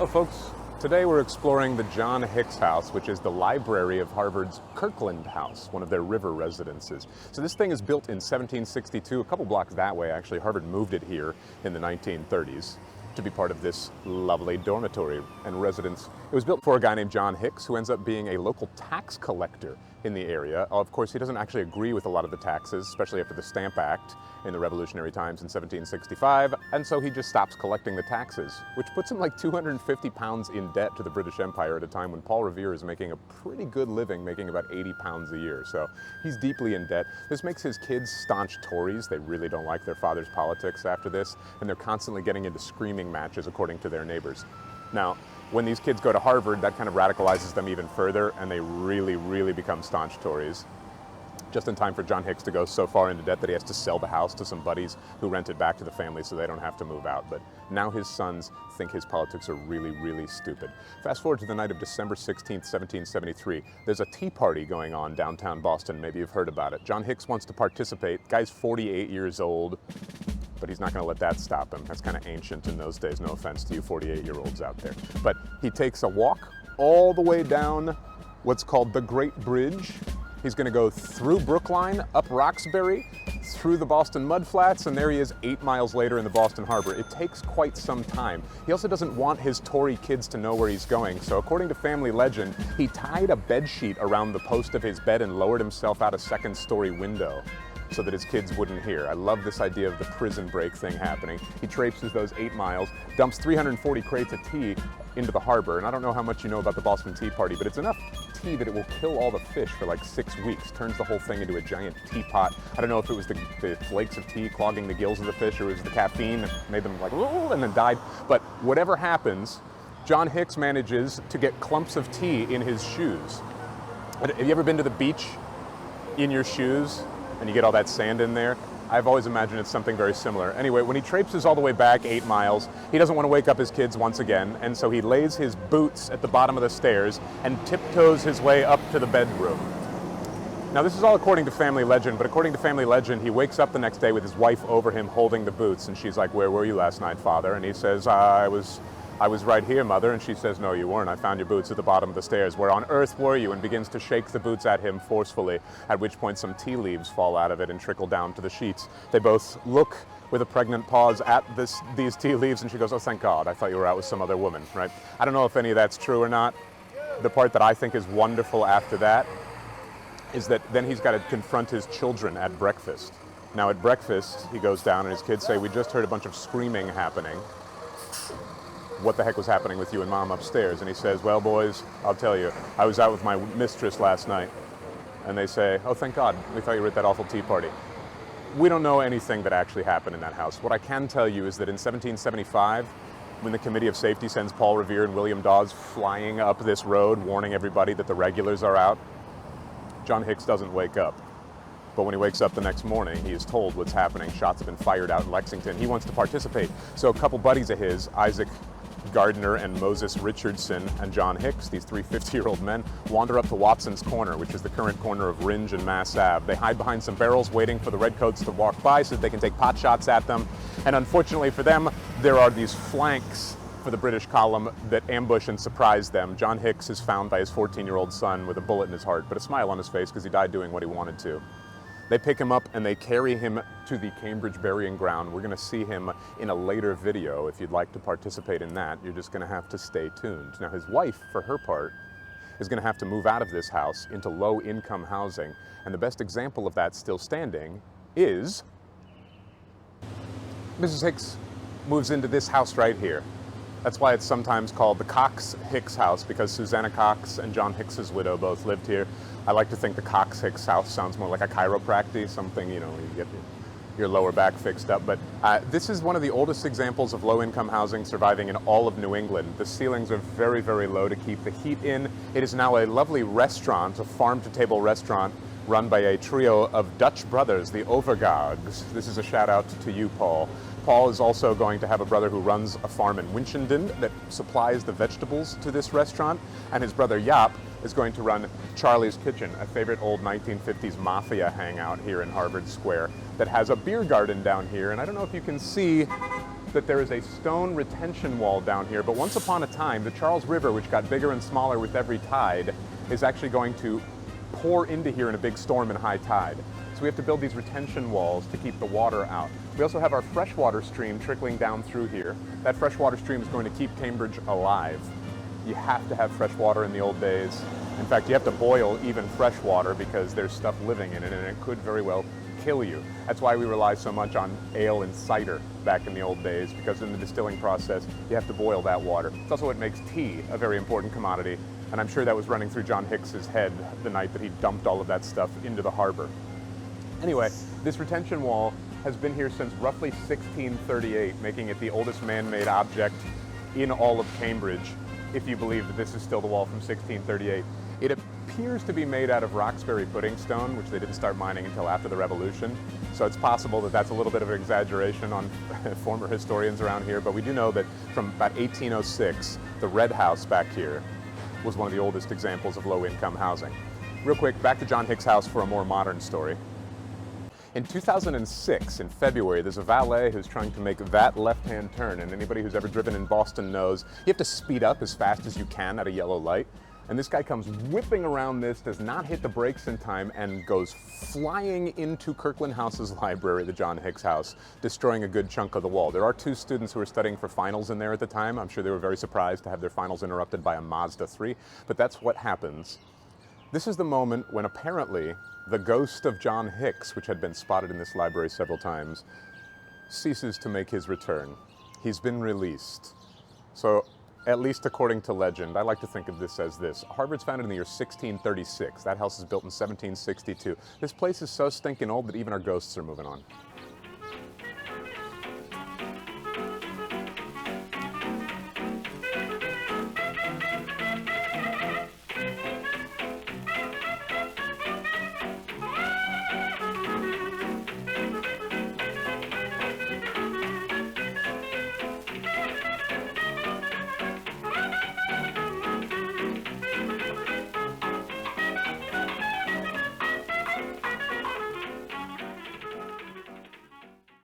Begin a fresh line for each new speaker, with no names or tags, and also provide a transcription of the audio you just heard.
Hello folks, today we're exploring the John Hicks House, which is the library of Harvard's Kirkland House, one of their river residences. So this thing is built in 1762, a couple blocks that way actually. Harvard moved it here in the 1930s to be part of this lovely dormitory and residence. It was built for a guy named John Hicks, who ends up being a local tax collector in the area. Of course, he doesn't actually agree with a lot of the taxes, especially after the Stamp Act in the Revolutionary times in 1765, and so he just stops collecting the taxes, which puts him like 250 pounds in debt to the British Empire at a time when Paul Revere is making a pretty good living, making about 80 pounds a year. So he's deeply in debt. This makes his kids staunch Tories. They really don't like their father's politics after this, and they're constantly getting into screaming matches according to their neighbors. Now, when these kids go to Harvard, that kind of radicalizes them even further, and they really become staunch Tories. Just in time for John Hicks to go so far into debt that he has to sell the house to some buddies who rent it back to the family so they don't have to move out. But now his sons think his politics are really stupid. Fast forward to the night of December 16th, 1773. There's a tea party going on downtown Boston. Maybe you've heard about it. John Hicks wants to participate. Guy's 48 years old, but he's not going to let that stop him. That's kind of ancient in those days, no offense to you 48-year-olds out there. But he takes a walk all the way down what's called the Great Bridge. He's going to go through Brookline, up Roxbury, through the Boston mudflats, and there he is 8 miles later in the Boston Harbor. It takes quite some time. He also doesn't want his Tory kids to know where he's going, so according to family legend, he tied a bedsheet around the post of his bed and lowered himself out a second-story window so that his kids wouldn't hear. I love this idea of the prison break thing happening. He traipses those 8 miles, dumps 340 crates of tea into the harbor, and I don't know how much you know about the Boston Tea Party, but it's enough tea that it will kill all the fish for like 6 weeks, turns the whole thing into a giant teapot. I don't know if it was the flakes of tea clogging the gills of the fish, or it was the caffeine that made them like, "Ooh," and then died. But whatever happens, John Hicks manages to get clumps of tea in his shoes. Have you ever been to the beach in your shoes and you get all that sand in there? I've always imagined it's something very similar. Anyway, when he traipses all the way back 8 miles, he doesn't want to wake up his kids once again, and so he lays his boots at the bottom of the stairs and tiptoes his way up to the bedroom. Now, this is all according to family legend, but according to family legend, he wakes up the next day with his wife over him holding the boots, and she's like, "Where were you last night, Father?" And he says, I was right here, Mother. And she says, "No, you weren't. I found your boots at the bottom of the stairs. Where on earth were you?" And begins to shake the boots at him forcefully, at which point some tea leaves fall out of it and trickle down to the sheets. They both look with a pregnant pause at these tea leaves, and she goes, "Oh, thank God. I thought you were out with some other woman," right? I don't know if any of that's true or not. The part that I think is wonderful after that is that then he's got to confront his children at breakfast. Now, at breakfast, he goes down and his kids say, "We just heard a bunch of screaming happening. What the heck was happening with you and Mom upstairs?" And he says, "Well, boys, I'll tell you, I was out with my mistress last night." And they say, "Oh, thank God, we thought you were at that awful tea party." We don't know anything that actually happened in that house. What I can tell you is that in 1775, when the Committee of Safety sends Paul Revere and William Dawes flying up this road, warning everybody that the regulars are out, John Hicks doesn't wake up. But when he wakes up the next morning, he is told what's happening. Shots have been fired out in Lexington. He wants to participate. So a couple buddies of his, Isaac Gardner and Moses Richardson and John Hicks, these three 50-year-old men, wander up to Watson's Corner, which is the current corner of Ringe and Mass Ave. They hide behind some barrels waiting for the redcoats to walk by so that they can take pot shots at them. And unfortunately for them, there are these flanks for the British column that ambush and surprise them. John Hicks is found by his 14-year-old son with a bullet in his heart, but a smile on his face because he died doing what he wanted to. They pick him up and they carry him to the Cambridge burying ground. We're going to see him in a later video. If you'd like to participate in that, you're just going to have to stay tuned. Now, his wife, for her part, is going to have to move out of this house into low-income housing. And the best example of that still standing is Mrs. Hicks moves into this house right here. That's why it's sometimes called the Cox Hicks House, because Susanna Cox and John Hicks's widow both lived here. I like to think the Cox Hicks House sounds more like a chiropractic, something, you know, where you get your lower back fixed up. But this is one of the oldest examples of low-income housing surviving in all of New England. The ceilings are very low to keep the heat in. It is now a lovely restaurant, a farm-to-table restaurant run by a trio of Dutch brothers, the Overgags. This is a shout out to you, Paul. Paul is also going to have a brother who runs a farm in Winchendon that supplies the vegetables to this restaurant, and his brother Jaap is going to run Charlie's Kitchen, a favorite old 1950s mafia hangout here in Harvard Square that has a beer garden down here. And I don't know if you can see that there is a stone retention wall down here, but once upon a time, the Charles River, which got bigger and smaller with every tide, is actually going to pour into here in a big storm and high tide. So we have to build these retention walls to keep the water out. We also have our freshwater stream trickling down through here. That freshwater stream is going to keep Cambridge alive. You have to have fresh water in the old days. In fact, you have to boil even fresh water because there's stuff living in it and it could very well kill you. That's why we rely so much on ale and cider back in the old days, because in the distilling process, you have to boil that water. It's also what makes tea a very important commodity, and I'm sure that was running through John Hicks's head the night that he dumped all of that stuff into the harbor. Anyway, this retention wall has been here since roughly 1638, making it the oldest man-made object in all of Cambridge, if you believe that this is still the wall from 1638. It appears to be made out of Roxbury pudding stone, which they didn't start mining until after the Revolution. So it's possible that that's a little bit of an exaggeration on former historians around here, but we do know that from about 1806, the Red House back here was one of the oldest examples of low-income housing. Real quick, back to John Hicks House for a more modern story. In 2006, in February, there's a valet who's trying to make that left-hand turn, and anybody who's ever driven in Boston knows you have to speed up as fast as you can at a yellow light. And this guy comes whipping around this, does not hit the brakes in time, and goes flying into Kirkland House's library, the John Hicks House, destroying a good chunk of the wall. There are 2 students who were studying for finals in there at the time. I'm sure they were very surprised to have their finals interrupted by a Mazda 3, but that's what happens. This is the moment when apparently the ghost of John Hicks, which had been spotted in this library several times, ceases to make his return. He's been released. So, at least according to legend, I like to think of this as this. Harvard's founded in the year 1636. That house is built in 1762. This place is so stinking old that even our ghosts are moving on.